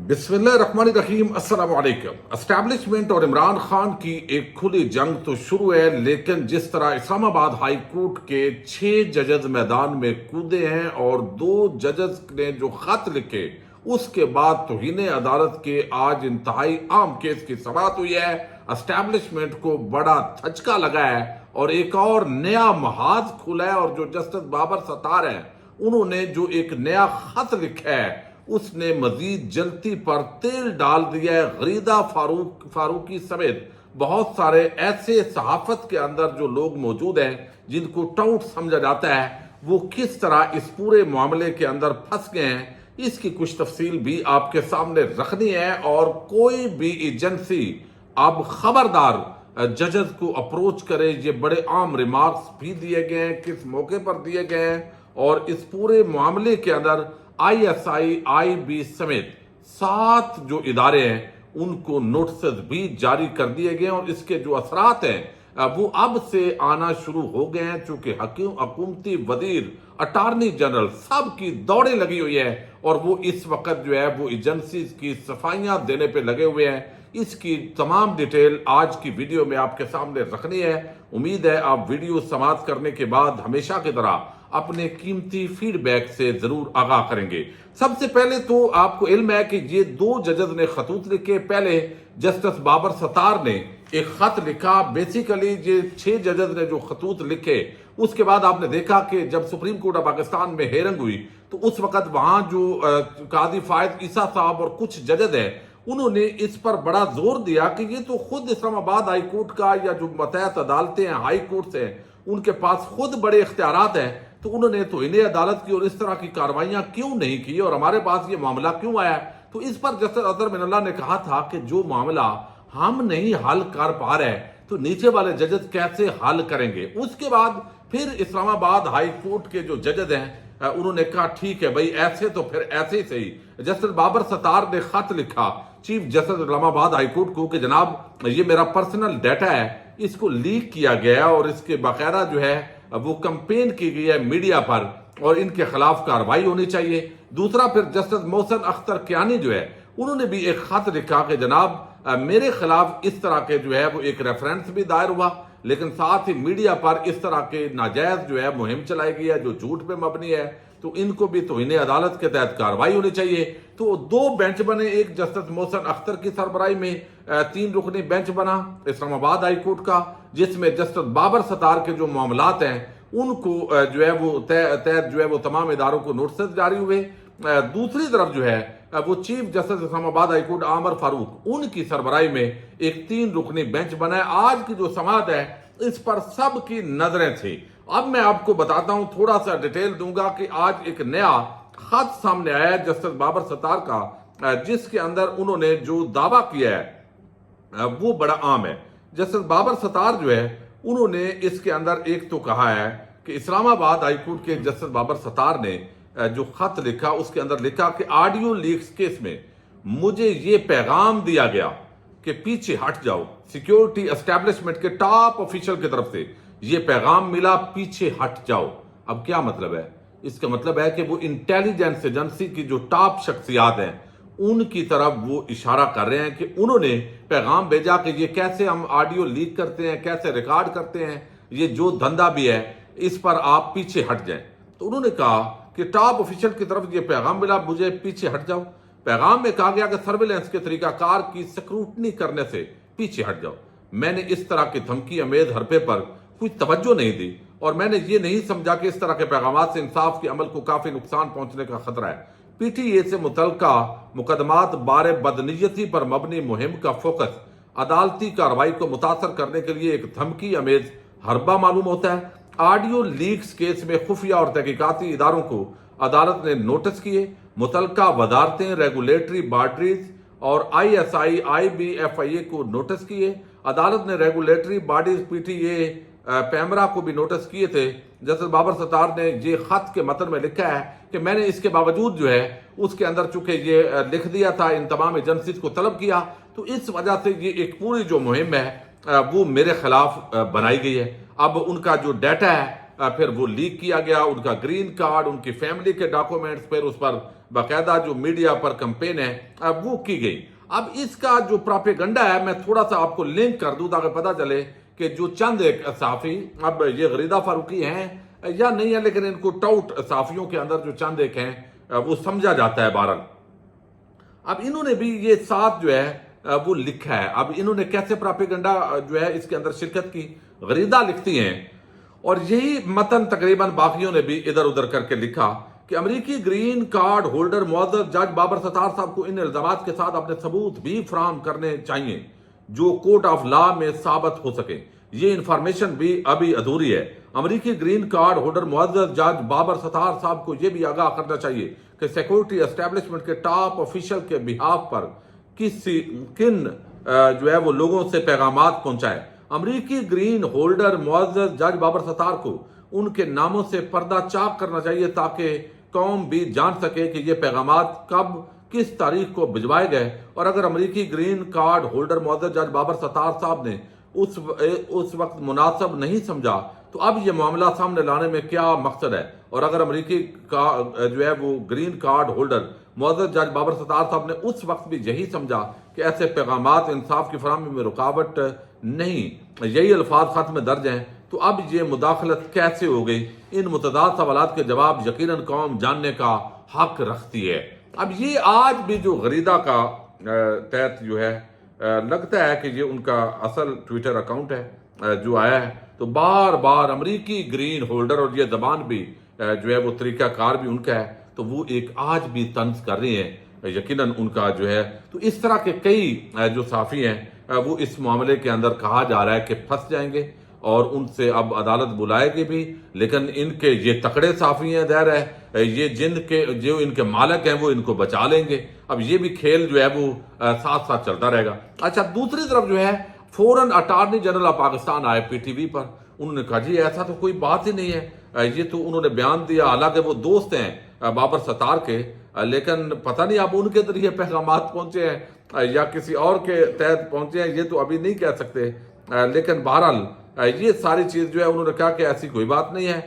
बिस्मिल्लाहिर्रहमानिर्रहीम, अस्सलाम वालेकुम। एस्टैब्लिशमेंट और इमरान खान की एक खुली जंग तो शुरू है, लेकिन जिस तरह इस्लामाबाद हाई कोर्ट के 6 जजेस मैदान में कूदे हैं और 2 जजेस ने जो खत लिखे, उसके बाद तौहीन अदालत के आज इंतहाई आम केस की समाअत हुई है। एस्टैब्लिशमेंट को बड़ा धचका लगा है और एक और नया महाज खुला है। और जो जस्टिस बाबर सत्तार हैं, उन्होंने जो एक नया खत लिखा है, उसने मजीद जलती पर तेल डाल दिया है। गरीदा फारूकी समेत बहुत सारे ऐसे सहाफत के अंदर जो लोग मौजूद हैं जिनको टाउट समझा जाता है, वो किस तरह इस पूरे मामले के अंदर फंस गए हैं, इसकी कुछ तफसील भी आपके सामने रखनी है। और कोई भी एजेंसी अब खबरदार जजेस को अप्रोच करे। ये बड़े आम रिमार्क्स भी दिए गए हैं, किस मौके पर दिए गए हैं। और इस पूरे मामले के अंदर ISI, IB समेत 7 जो इदारे हैं उनको नोटिस भी जारी कर दिए गए हैं। और इसके जो असरात हैं वो अब से आना शुरू हो गए हैं, चूंकि हुकूमती वजीर, अटार्नी जनरल सब की दौड़े लगी हुई है और वो इस वक्त जो है वो एजेंसी की सफाइयां देने पे लगे हुए हैं। इसकी तमाम डिटेल आज की वीडियो में आपके सामने रखनी है। उम्मीद है आप वीडियो समाप्त करने के बाद हमेशा की तरह अपने कीमती फीडबैक से जरूर आगाह करेंगे। सबसे पहले तो आपको इल्म है कि ये 2 जजेस ने खतूत लिखे। पहले जस्टिस बाबर सत्तार ने एक खत लिखा। बेसिकली ये 6 जजेस ने जो खतूत लिखे, उसके बाद आपने देखा कि जब सुप्रीम कोर्ट ऑफ पाकिस्तान में हेयरिंग हुई तो उस वक्त वहां जो काजी फायद ईसा साहब और कुछ जजेस हैं, उन्होंने इस पर बड़ा जोर दिया कि ये तो खुद इस्लामाबाद हाई कोर्ट का या जो मतहत अदालतें हैं, हाई कोर्ट हैं, उनके पास खुद बड़े इख्तियारात हैं, तो उन्होंने तो इन्हें अदालत की और इस तरह की कार्रवाइयां क्यों नहीं की और हमारे पास ये मामला क्यों आया। तो इस पर जस्टिस अजहर मिनल्ला ने कहा था कि जो मामला हम नहीं हल कर पा रहे तो नीचे वाले जजेस कैसे हल करेंगे। उसके बाद फिर इस्लामाबाद हाई कोर्ट के जो जजेस हैं उन्होंने कहा ठीक है भाई, ऐसे तो फिर ऐसे ही सही। जस्टिस बाबर सत्तार ने खत लिखा chief justice Islamabad high court को कि जनाब ये मेरा पर्सनल डाटा है, इसको लीक किया गया है और इसके बाकायदा जो है वो कंपेन की गई है मीडिया पर और इनके खिलाफ कार्रवाई होनी चाहिए। दूसरा फिर जस्टिस मोहसिन अख्तर कियानी जो है, उन्होंने भी एक खत लिखा कि जनाब मेरे खिलाफ इस तरह के जो है वो एक रेफरेंस भी दायर हुआ, लेकिन साथ ही मीडिया पर इस तरह के नाजायज जो है मुहिम चलाई गई है जो झूठ पे मबनी है, तो इनको भी तौहीन अदालत के तहत कार्रवाई होनी चाहिए। तो 2 बेंच बने, एक जस्टिस मोहसिन अख्तर की सरबराही में 3 रुकनी बेंच बना इस्लामाबाद हाई कोर्ट का, जिसमें जस्टिस बाबर सत्तार के जो मामलात हैं उनको जो है वो तहत जो है वो तमाम इदारों को नोटिस जारी हुए। दूसरी तरफ जो है वो chief justice Islamabad high court आमर फारूक, उनकी सरबराही में एक 3 रुकनी बेंच बना है। आज की जो समाअत है इस पर सब की नजरें थी। अब मैं आपको बताता हूं, थोड़ा सा डिटेल दूंगा कि आज एक नया खत सामने आया है जस्टिस बाबर सत्तार का, जिसके अंदर उन्होंने जो दावा किया है वो बड़ा आम है। जस्टिस बाबर सत्तार जो है उन्होंने इसके अंदर एक तो कहा है कि इस्लामाबाद हाई कोर्ट के जस्टिस बाबर सत्तार ने जो खत लिखा उसके अंदर लिखा कि ऑडियो लीक्स केस में मुझे ये पैगाम दिया गया कि पीछे हट जाओ। सिक्योरिटी एस्टैब्लिशमेंट के टॉप ऑफिशियल की तरफ से ये पैगाम मिला, पीछे हट जाओ। अब क्या मतलब है? इसका मतलब है कि वो इंटेलिजेंस एजेंसी की जो टॉप शख्सियात हैं उनकी तरफ वो इशारा कर रहे हैं कि उन्होंने पैगाम भेजा कि ये कैसे हम ऑडियो लीक करते हैं, कैसे रिकॉर्ड करते हैं, ये जो धंधा भी है इस पर आप पीछे हट जाएं। तो उन्होंने कहा कि टॉप ऑफिशियल की तरफ ये पैगाम मिला, मुझे पीछे हट जाओ। पैगाम में कहा गया कि सर्विलेंस के तरीकाकार की स्क्रूटनी करने से पीछे हट जाओ। मैंने इस तरह की धमकी अमेज हरपे पर कोई तवज्जो नहीं दी और मैंने ये नहीं समझा कि इस तरह के पैगामात से इंसाफ के अमल को काफी नुकसान पहुंचने का खतरा है। PTA से मुतल्लिका मुकदमात बारे बदनीयती पर मबनी मुहिम का फोकस अदालती कार्रवाई को मुतासर करने के लिए एक धमकी अमेज हरबा मालूम होता है। ऑडियो लीक्स केस में खुफिया और तहकीकाती इदारों को अदालत ने नोटिस किए। मुतल्लिका वजारतें, रेगुलेटरी बॉडीज और ISI, IB, FIA को नोटिस किए। अदालत ने रेगुलेटरी बॉडीज PTA, पैमरा को भी नोटिस किए थे। जस्टिस बाबर सत्तार ने ये खत के मतन में लिखा है कि मैंने इसके बावजूद जो है उसके अंदर चूंकि ये लिख दिया था, इन तमाम एजेंसीज को तलब किया, तो इस वजह से ये एक पूरी जो मुहिम है वो मेरे खिलाफ बनाई गई है। अब उनका जो डाटा है फिर वो लीक किया गया, उनका ग्रीन कार्ड, उनकी फैमिली के डॉक्यूमेंट्स, फिर उस पर बाकायदा जो मीडिया पर कैंपेन है वो की गई। अब इसका जो प्रोपेगेंडा है मैं थोड़ा सा आपको लिंक कर दूं ताकि पता चले कि जो चंद एक सहाफ़ी, अब ये गरीदा फारूकी हैं या नहीं है, लेकिन इनको टाउट सहाफ़ियों के अंदर जो चंद एक हैं वो समझा जाता है बहरहाल। अब इन्होंने भी ये साथ जो है वो लिखा है। अब इन्होंने कैसे प्रोपेगेंडा जो है इसके अंदर शिरकत की, गरीदा लिखती हैं और यही मतन तकरीबन बाकियों ने भी इधर उधर करके लिखा कि अमेरिकी ग्रीन कार्ड होल्डर मुअज़्ज़ज़ जज बाबर सत्तार साहब को इन इल्जामात के साथ अपने सबूत भी फराहम करने चाहिए जो कोर्ट ऑफ लॉ में साबित हो सके। ये इंफॉर्मेशन भी अभी अधूरी है। अमेरिकी ग्रीन कार्ड होल्डर मुअज़्ज़ज़ जज बाबर सत्तार साहब को यह भी आगाह करना चाहिए कि सिक्योरिटी एस्टेब्लिशमेंट के टॉप ऑफिशियल के बिहाफ पर किन जो है वो लोगों से पैगामात पहुंचाए। अमेरिकी ग्रीन होल्डर मुअज़्ज़ज़ जज बाबर सत्तार को उनके नामों से पर्दा चाक करना चाहिए ताकि कौम भी जान सके कि ये पैगामात कब किस तारीख को भिजवाए गए, और अगर अमेरिकी ग्रीन कार्ड होल्डर मुअज़्ज़ज़ जज बाबर सत्तार साहब ने उस वक्त मुनासिब नहीं समझा तो अब ये मामला सामने लाने में क्या मकसद है। और अगर अमेरिकी का जो है वो ग्रीन कार्ड होल्डर मुअज़्ज़ज़ जज बाबर सत्तार साहब ने उस वक्त भी यही समझा कि ऐसे पैगामात इंसाफ की फराहमी में रुकावट नहीं, यही अल्फाज खत में दर्ज हैं, तो अब ये मुदाखलत कैसे हो गई। इन मुतदाद सवालात के जवाब यकीनन कौम जानने का हक रखती है। अब ये आज भी जो गरीदा का तहत जो है लगता है कि ये उनका असल ट्विटर अकाउंट है जो आया है, तो बार बार अमेरिकी ग्रीन होल्डर, और ये जबान भी जो है वो तरीकाकार भी उनका है, तो वो एक आज भी तंज कर रही हैं यकीनन उनका जो है। तो इस तरह के कई जो साफ़ी हैं वो इस मामले के अंदर कहा जा रहा है कि फंस जाएंगे और उनसे अब अदालत बुलाएगी भी, लेकिन इनके ये तकड़े साफ़ी हैं, ज़ाहिर है ये जिनके जो इनके मालिक हैं वो इनको बचा लेंगे। अब ये भी खेल जो है वो साथ साथ चलता रहेगा। अच्छा, दूसरी तरफ जो है फौरन अटार्नी जनरल ऑफ पाकिस्तान आए पीटीवी पर, उन्होंने कहा जी ऐसा तो कोई बात ही नहीं है। ये तो उन्होंने बयान दिया, हालांकि वो दोस्त हैं बाबर सत्तार के, लेकिन पता नहीं अब उनके जरिए पैगामात पहुंचे हैं या किसी और के तहत पहुंचे हैं, ये तो अभी नहीं कह सकते। लेकिन बहरहाल ये सारी चीज़ जो है उन्होंने कहा कि ऐसी कोई बात नहीं है,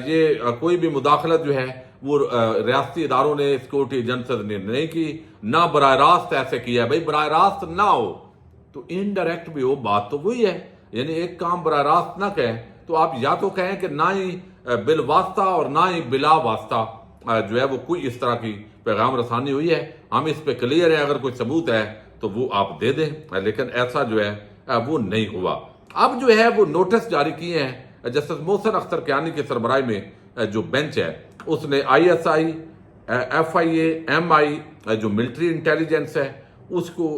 ये कोई भी मुदाखलत जो है वो रियासती इदारों ने सिक्योरिटी एजेंसी ने नहीं की, ना बराह रास्त ऐसे किया है। भाई बराह रास्त ना हो तो इनडायरेक्ट भी हो, बात तो वही है। यानी एक काम बराह रास्त ना कहें तो आप या तो कहें कि ना ही बिल वास्ता और ना ही बिला वास्ता जो है वो कोई इस तरह की पैगाम रसानी हुई है, हम इस पे क्लियर है, अगर कोई सबूत है तो वो आप दे दें, लेकिन ऐसा जो है वो नहीं हुआ। अब जो है वो नोटिस जारी किए हैं जस्टिस मोहसिन अख्तर कियानी की सरबराही में जो बेंच है उसने ISI, FIA, MI जो मिलिट्री इंटेलिजेंस है उसको,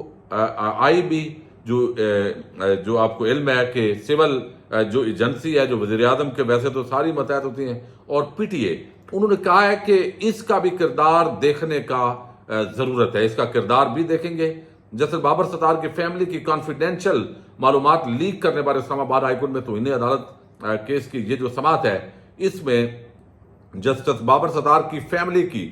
IB जो आपको इल्म है कि सिविल जो एजेंसी है जो वज़ीर आज़म के वैसे तो सारी मतहत होती हैं, और PTA, उन्होंने कहा है कि इसका भी किरदार देखने का ज़रूरत है, इसका किरदार भी देखेंगे। जस्टिस बाबर सत्तार की फैमिली की कॉन्फिडेंशियल मालूमात लीक करने पर इस्लामाबाद हाईकोर्ट में तौहीन अदालत केस की ये जो समाअत है इसमें जस्टिस बाबर सत्तार की फैमिली की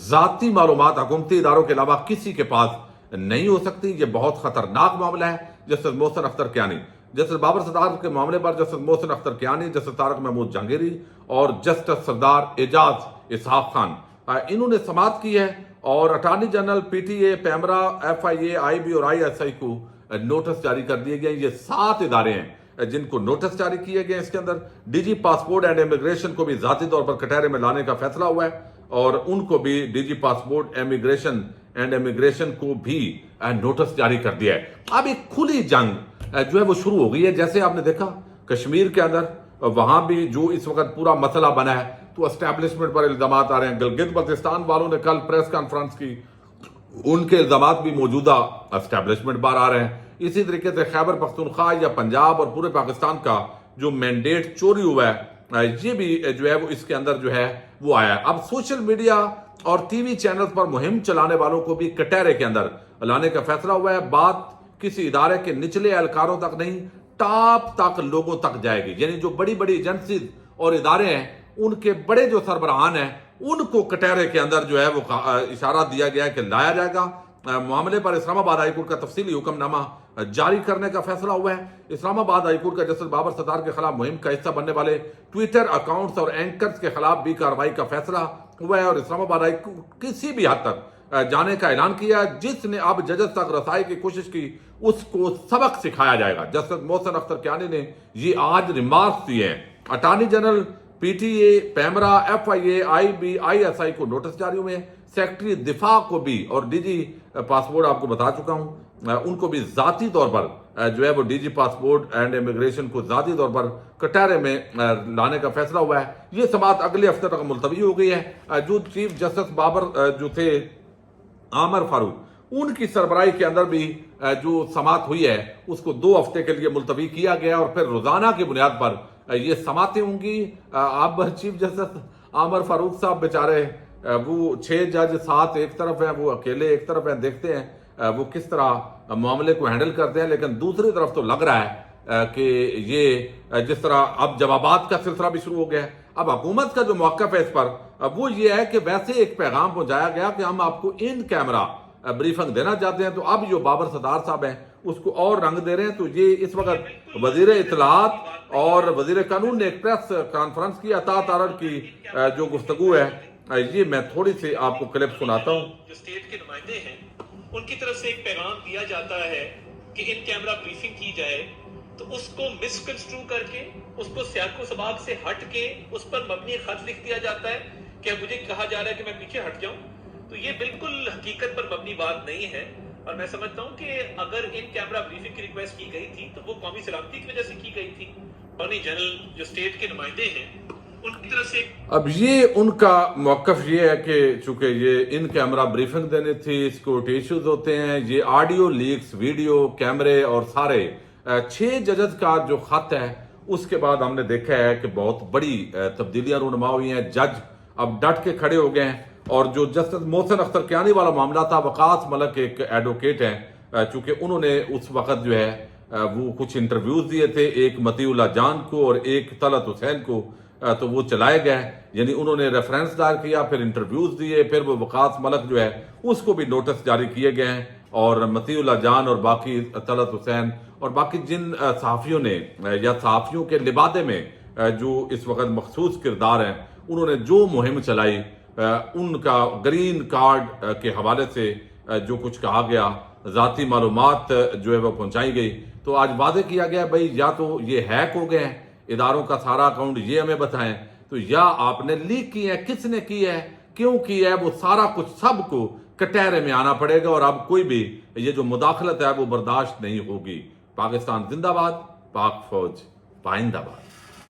जाती मालूमात हुकूमती इदारों के अलावा किसी के पास नहीं हो सकती। ये बहुत खतरनाक मामला है। जस्टिस मोहसिन अख्तर कियानी, जस्टिस बाबर सत्तार के मामले पर जस्टिस मोहसिन अख्तर कियानी, जस्टिस तारक महमूद जहांगीरी और जस्टिस सरदार एजाज इसहाक खान, इन्होंने समाअत की है और attorney general, PTA, PEMRA, FIA, IB और ISI को नोटिस जारी कर दिए गए। ये 7 इदारे हैं जिनको नोटिस जारी किए गए। इसके अंदर DG पासपोर्ट एंड इमिग्रेशन को भी जाती तौर पर कटहरे में लाने का फैसला हुआ है और उनको भी DG passport immigration and immigration को भी नोटिस जारी कर दिया है। अब एक खुली जंग जो है वो शुरू हो गई है। जैसे आपने देखा कश्मीर के अंदर, वहां भी जो इस वक्त पूरा मसला बना है तो एस्टेब्लिशमेंट पर इल्जाम आ रहे हैं। गिलगित बल्तिस्तान वालों ने कल प्रेस कॉन्फ्रेंस की, उनके इल्जाम भी मौजूदा एस्टेब्लिशमेंट पर आ रहे हैं। इसी तरीके से खैबर पख्तूनख्वा या पंजाब और पूरे पाकिस्तान का जो मैंडेट चोरी हुआ है ये भी जो है वो इसके अंदर जो है वो आया है। अब सोशल मीडिया और TV चैनल्स पर मुहिम चलाने वालों को भी कटहरे के अंदर लाने का फैसला हुआ है। बात किसी इदारे के निचले एहलकारों तक नहीं, टॉप तक लोगों तक जाएगी। यानी जो बड़ी बड़ी एजेंसी और इदारे हैं उनके बड़े जो सरबराहान हैं उनको कटहरे के अंदर जो है वो इशारा दिया गया है कि लाया जाएगा। मामले पर इस्लामाबाद हाईकोर्ट का तफसीली हुक्मनामा जारी करने का फैसला हुआ है। इस्लामाबाद हाईकोर्ट का जस्टिस बाबर सत्तार के खिलाफ मुहिम का हिस्सा बनने वाले ट्विटर अकाउंट्स और एंकर्स के खिलाफ भी कार्रवाई का फैसला हुआ है और इस्लामाबाद हाई कोर्ट किसी भी हद तक जाने का ऐलान किया। जिसने अब जजेस तक रसाई की कोशिश की उसको सबक सिखाया जाएगा। जस्टिस मोहसिन अख्तर कियानी ने ये आज रिमार्क्स दिए हैं। Attorney general, PTA, PEMRA, FIA, IB, ISI को नोटिस जारी हुए हैं। सेक्रेटरी दिफा को भी और डीजी पासपोर्ट आपको बता चुका हूं, उनको भी जाती तौर पर जो है वो डीजी पासपोर्ट एंड इमिग्रेशन को जाती तौर पर कटहरे में लाने का फैसला हुआ है। ये समात अगले हफ्ते तक मुलतवी हो गई है। जो चीफ जस्टिस बाबर जो थे आमर फारूक, उनकी सरबराही के अंदर भी जो समात हुई है उसको 2 हफ्ते के लिए मुलतवी किया गया और फिर रोजाना की बुनियाद पर ये समातें होंगी। अब चीफ जस्टिस आमर फारूक साहब बेचारे, वो 6 जज 7 एक तरफ है, वो अकेले एक तरफ है। देखते हैं वो किस तरह मामले को हैंडल करते हैं। लेकिन दूसरी तरफ तो लग रहा है कि ये जिस तरह अब जवाबात का सिलसिला भी शुरू हो गया है। अब हुकूमत का जो मौक़िफ़ है इस पर वो ये है कि वैसे एक पैगाम पहुंचाया गया कि हम आपको इन कैमरा ब्रीफिंग देना चाहते हैं, तो अब जो बाबर सदार साहब हैं उसको और रंग दे रहे हैं। तो ये इस वक्त वजीर इत्तलात और वजीर कानून ने एक प्रेस कॉन्फ्रेंस की। अता तारड़ की जो गुफ्तगू है, ये मैं थोड़ी सी आपको क्लिप सुनाता हूँ। जो स्टेट के नुमाइंदे हैं उनकी तरफ से एक पैगाम दिया जाता है कि इन कैमरा ब्रीफिंग की जाए, तो उसको मिसकंस्ट्रू करके, उसको सियाको सबाब से हट के उस पर मबनी खत लिख दिया जाता है कि मुझे कहा जा रहा है कि मैं पीछे हट जाऊं। तो ये बिल्कुल हकीकत पर मबनी बात नहीं है। और मैं समझता हूं कि अगर इन कैमरा ब्रीफिंग की रिक्वेस्ट की गई थी तो वो कौमी सलामती की वजह से की गई थी। अटॉर्नी जनरल जो स्टेट के नुमाइंदे हैं उनकी तरफ से अब ये उनका मौक़िफ़ ये है कि चूंकि ये इन कैमरा ब्रीफिंग देनी थी, सिक्योरिटी इश्यूज होते हैं, ये ऑडियो लीक्स, वीडियो कैमरे और सारे 6 जजेस का जो खत है उसके बाद हमने देखा है कि बहुत बड़ी तब्दीलियां रूनुमा हुई हैं। जज अब डट के खड़े हो गए हैं। और जो जस्टिस मोहसिन अख्तर कियानी वाला मामला था, वकास मलक एक एडवोकेट हैं, चूंकि उन्होंने उस वक्त जो है वो कुछ इंटरव्यूज दिए थे, एक मतीउल्लाह जान को और एक तलत हुसैन को, तो वो चलाए गए। यानी उन्होंने रेफरेंस दायर किया, फिर इंटरव्यूज दिए, फिर वो वकास मलक जो है उसको भी नोटिस जारी किए गए हैं। और मतीउल्लाह जान और बाकी तलत हुसैन और बाकी जिन सहाफ़ियों ने या सहाफ़ियों के लिबादे में जो इस वक्त मखसूस किरदार हैं, उन्होंने जो मुहिम चलाई, उनका ग्रीन कार्ड के हवाले से जो कुछ कहा गया, ज़ाती मालूमात जो है वो पहुंचाई गई। तो आज वादे किया गया भाई या तो ये हैक हो गए हैं, इदारों का सारा अकाउंट ये हमें बताएं, तो या आपने लीक की है, किसने की है, क्यों की है, वो सारा कुछ सबको कटहरे में आना पड़ेगा। और अब कोई भी ये जो मुदाखलत है वो बर्दाश्त नहीं होगी। पाकिस्तान जिंदाबाद, पाक फौज पाइंदाबाद।